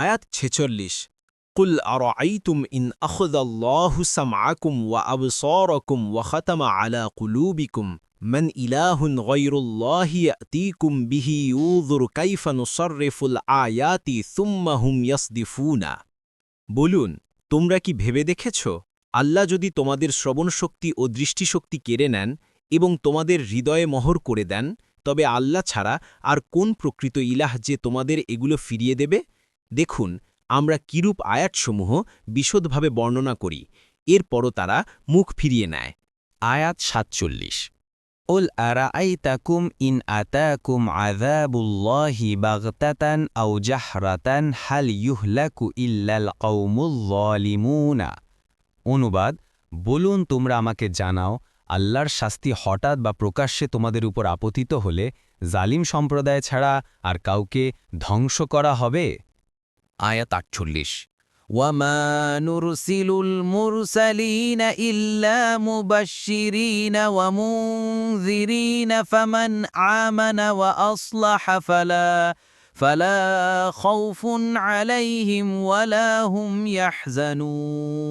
আয়াত ৪৬ কুল আরাআইতুম ইন আখাযাল্লাহু সামআকুম ওয়া আবসারাকুম ওয়া খাতামা আলা কুলুবিকুম মান ইলাহুন গায়রুল্লাহি ইয়াতীকুম বিহি ইউযুর কাইফা নুসাররিফুল আয়াতি সুম্মা হুম ইয়াসদিফুনা। বলুন, তোমরা কি ভেবে দেখেছ, আল্লাহ যদি তোমাদের শ্রবণশক্তি ও দৃষ্টিশক্তি কেড়ে নেন এবং তোমাদের হৃদয়ে মোহর করে দেন, তবে আল্লাহ ছাড়া আর কোন প্রকৃত ইলাহ যে তোমাদের এগুলো ফিরিয়ে দেবে? দেখুন, আমরা কিরূপ আয়াতসমূহ বিশদভাবে বর্ণনা করি, এরপরও তারা মুখ ফিরিয়ে নেয়। আয়াত ৪৭। قل أرأيتكم إن أتاكم عذاب الله بغتة أو جهرة هل يهلك إلا القوم الظالمون। অনুবাদ, বলুন তোমরা আমাকে জানাও, আল্লাহর শাস্তি হঠাৎ বা প্রকাশ্যে তোমাদের উপর আপতিত হলে জালিম সম্প্রদায় ছাড়া আর কাউকে ধ্বংস করা হবে? আয়াত ৪৮ وَمَا نُرْسِلُ الْمُرْسَلِينَ إِلَّا مُبَشِّرِينَ وَمُنذِرِينَ فَمَنْ آمَنَ وَأَصْلَحَ فَلَا خَوْفٌ عَلَيْهِمْ وَلَا هُمْ يَحْزَنُونَ।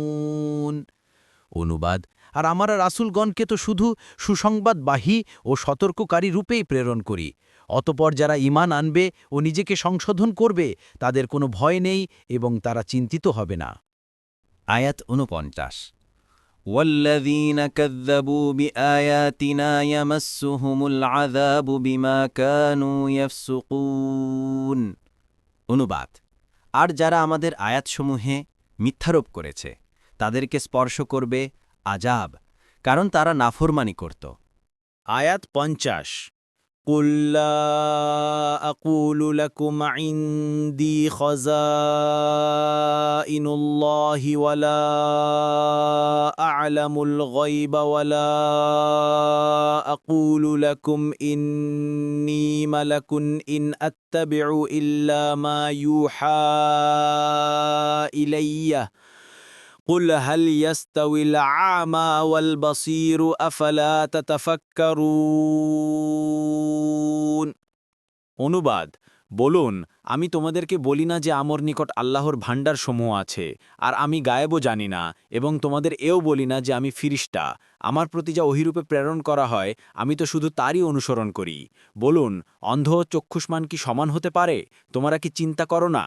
অনুবাদ, আর আমরা রাসূলগণকে তো শুধু সুসংবাদবাহী ও সতর্ককারী রূপেই প্রেরণ করি। অতপর যারা ঈমান আনবে ও নিজেকে সংশোধন করবে তাদের কোনো ভয় নেই এবং তারা চিন্তিত হবে না। আয়াত ৪৯। والذين كذبوا بآياتنا يمسهم العذاب بما كانوا يفسقون। অনুবাদ, আর যারা আমাদের আয়াতসমূহে মিথ্যারোপ করেছে তাদেরকে স্পর্শ করবে আযাব, কারণ তারা নাফরমানি করত। আয়াত ৫০ قُل لا أقول لكم عندي خزائن الله ولا أعلم الغيب ولا أقول لكم إني ملك إن أتبع إلا ما يوحى إلي قُلْ هَلْ يَسْتَوِي الْأَعْمَى وَالْبَصِيرُ أَفَلَا تَتَفَكَّرُونَ। অনুবাদ, বলুন, আমি তোমাদেরকে বলি না যে আমার নিকট আল্লাহর ভাণ্ডারসমূহ আছে, আর আমি গায়েবও জানি না, এবং তোমাদের এও বলি না যে আমি ফিরিস্তা। আমার প্রতি যা ওহীরূপে প্রেরণ করা হয় আমি তো শুধু তারই অনুসরণ করি। বলুন, অন্ধ ও চক্ষুষ্মান কি সমান হতে পারে? তোমরা কি চিন্তা করো না?